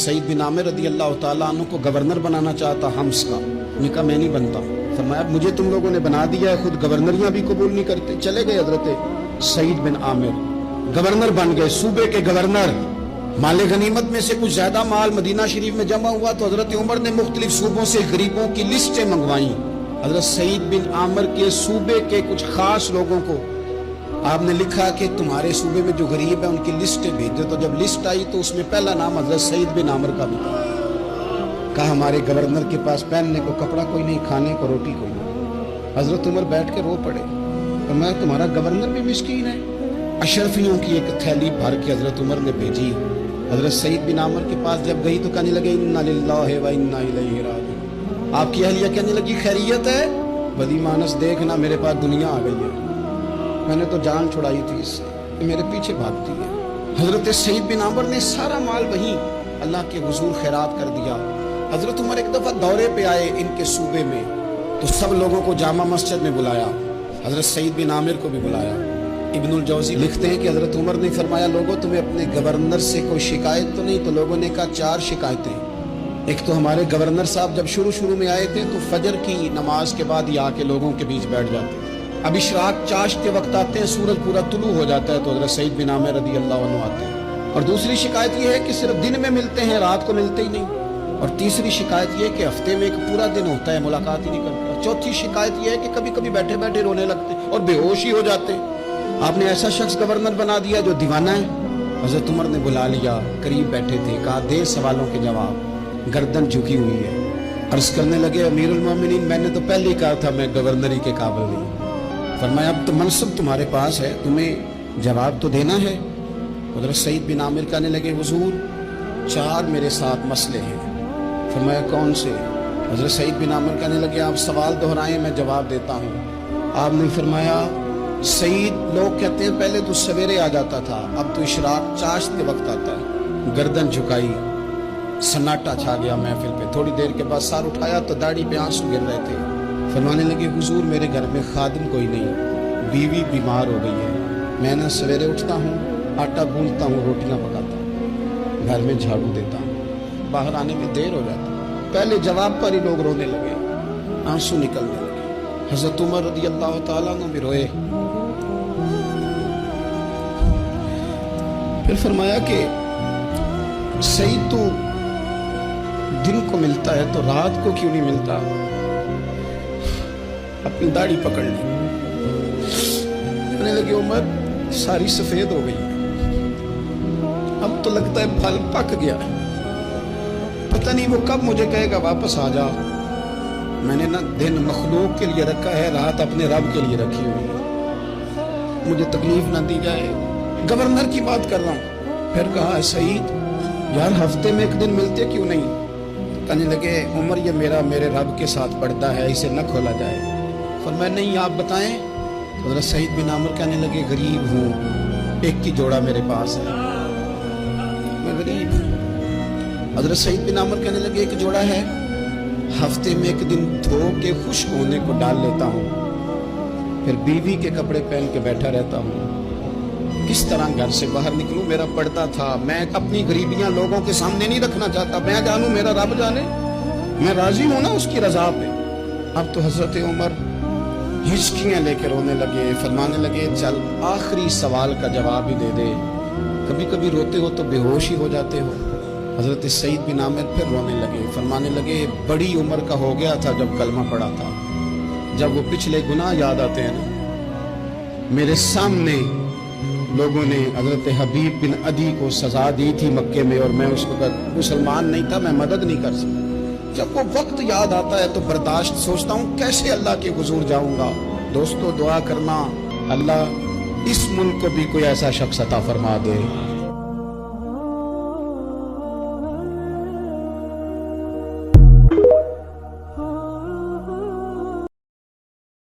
सईद बिन आमिर रदी अल्लाह ताला अन्हु को गवर्नर बनाना चाहता हम्स का। उन्होंने कहा मैं नहीं बनता। फरमाया मुझे तुम लोगों ने बना दिया है, खुद गवर्नरियां भी कबूल नहीं करते। चले गए हजरत सईद बिन आमिर, गवर्नर बन गए, सूबे के गवर्नर। माल गनीमत में से कुछ ज्यादा माल मदीना शरीफ में जमा हुआ तो हजरत उमर ने मुख्तलिफ सूबों से गरीबों की लिस्टें मंगवाई। हजरत सईद बिन आमिर के सूबे के कुछ खास लोगों को आपने लिखा कि तुम्हारे सूबे में जो गरीब है उनकी लिस्टें भेजो। तो जब लिस्ट आई तो उसमें पहला नाम हजरत सईद बिन आमिर का भी था। कहा हमारे गवर्नर के पास पहनने को कपड़ा कोई नहीं, खाने को रोटी कोई नहीं। हजरत उमर बैठ के रो पड़े। तो मैं तुम्हारा गवर्नर भी मिस्कीन है। अशरफियों की एक थैली भर के हजरत उमर ने भेजी। हजरत सईद बिन आमिर के पास जब गई तो कहने लगे इन्ना लिल्लाहि व इन्ना इलैहि राजिऊन। आपकी अहलिया कहने लगी खैरियत है? बदी मानस देखना मेरे पास दुनिया आ गई है, मैंने तो जान छुड़ाई थी इससे, मेरे पीछे भागती है। हजरत सईद बिन आमिर ने सारा माल वहीं अल्लाह के हुजूर खैरात कर दिया। हजरत उमर एक दफा दौरे पे आए इनके सूबे में तो सब लोगों को जामा मस्जिद में बुलाया, हजरत सईद बिन आमिर को भी बुलाया। इब्नुल जौजी लिखते हैं कि हजरत उमर ने फरमाया लोगों तुम्हें अपने गवर्नर से कोई शिकायत तो नहीं? तो लोगों ने कहा 4 शिकायतें। एक तो हमारे गवर्नर साहब जब शुरू में आए थे तो फजर की नमाज के बाद ही आके लोगों के बीच बैठ जाते थे। अब इशराक चाश के वक्त आते हैं, सूरज पूरा तुलू हो जाता है तो हजरत सईद बिन आमिर रदी अल्लाह अन्हु आते हैं। और दूसरी शिकायत ये है कि सिर्फ दिन में मिलते हैं, रात को मिलते ही नहीं। और तीसरी शिकायत ये है कि हफ्ते में एक पूरा दिन होता है, मुलाकात ही नहीं करते। और चौथी शिकायत ये है कि कभी कभी बैठे बैठे रोने लगते और बेहोश ही हो जाते। आपने ऐसा शख्स गवर्नर बना दिया जो दीवाना है। हजरत उमर ने बुला लिया, करीब बैठे थे, कहा दे सवालों के जवाब। गर्दन झुकी हुई है, अर्ज करने लगे अमीरुल मोमिनीन मैंने तो पहले ही कहा था मैं गवर्नरी के काबिल नहीं। फरमाया अब तो मनसब तुम्हारे पास है, तुम्हें जवाब तो देना है। हजरत सईद बिन आमिर कहने लगे हुजूर 4 मेरे साथ मसले हैं। फरमाया कौन से? हजरत सईद बिन आमिर कहने लगे आप सवाल दोहराएं मैं जवाब देता हूँ। आपने फरमाया सईद लोग कहते हैं पहले तो सवेरे आ जाता था, अब तो इशराक चाश के वक्त आता है। गर्दन झुकाई, सन्नाटा छा गया महफिल पे। थोड़ी देर के बाद सर उठाया तो दाढ़ी पे आंसू गिर रहे थे। फरमाने लगे हुजूर मेरे घर में खादिम कोई नहीं, बीवी बीमार हो गई है। मैं ना सवेरे उठता हूँ, आटा गूंथता हूँ, रोटियाँ पकाता हूँ, घर में झाड़ू देता हूँ, बाहर आने में देर हो जाती। पहले जवाब पर ही लोग रोने लगे, आंसू निकलने लगे। हजरत उमर रदी अल्लाह ताला अन्हु भी रोए। फिर फरमाया कि सईद तो दिन को मिलता है तो रात को क्यों नहीं मिलता? अपनी दाढ़ी पकड़ ली। कहने लगे उमर सारी सफेद हो गई, अब तो लगता है फल पक गया, पता नहीं वो कब मुझे कहेगा वापस आ जा। मैंने ना दिन मखलूक के लिए रखा है, रात अपने रब के लिए रखी हुई है, मुझे तकलीफ ना दी जाए। गवर्नर की बात कर रहा हूँ। फिर कहा सईद यार हफ्ते में एक दिन मिलते क्यों नहीं? कहने लगे उमर ये मेरे रब के साथ पड़ता है, इसे न खोला जाए। फरमाया नहीं आप बताएं। हजरत सईद बिन आमिर कहने लगे गरीब हूँ, एक की जोड़ा मेरे पास है, मैं गरीब हूँ। हजरत सईद बिन आमिर कहने लगे एक जोड़ा है, हफ्ते में एक दिन धो के खुश्क होने को डाल लेता हूँ, फिर बीवी के कपड़े पहन के बैठा रहता हूँ। किस तरह घर से बाहर निकलूं? मेरा पर्दा था, मैं अपनी गरीबियां लोगों के सामने नहीं रखना चाहता। मैं जानूं मेरा रब जाने, मैं राजी हूं ना उसकी रजा पे। अब तो हजरत उमर हिचकियां लेकर रोने लगे। फरमाने लगे चल आखिरी सवाल का जवाब ही दे दे, कभी कभी रोते हो तो बेहोश ही हो जाते हो। हजरत सईद बिन आमिर फिर रोने लगे। फरमाने लगे बड़ी उम्र का हो गया था जब कलमा पड़ा था, जब वो पिछले गुनाह याद आते हैं ना। मेरे सामने लोगों ने हजरत हबीब बिन अदी को सजा दी थी मक्के में और मैं उस वक्त मुसलमान नहीं था, मैं मदद नहीं कर सकता। जब वो वक्त याद आता है तो बर्दाश्त सोचता हूँ कैसे अल्लाह के हुजूर जाऊंगा। दोस्तों दुआ करना अल्लाह इस मुल्क को भी कोई ऐसा शख्स अता फरमा दे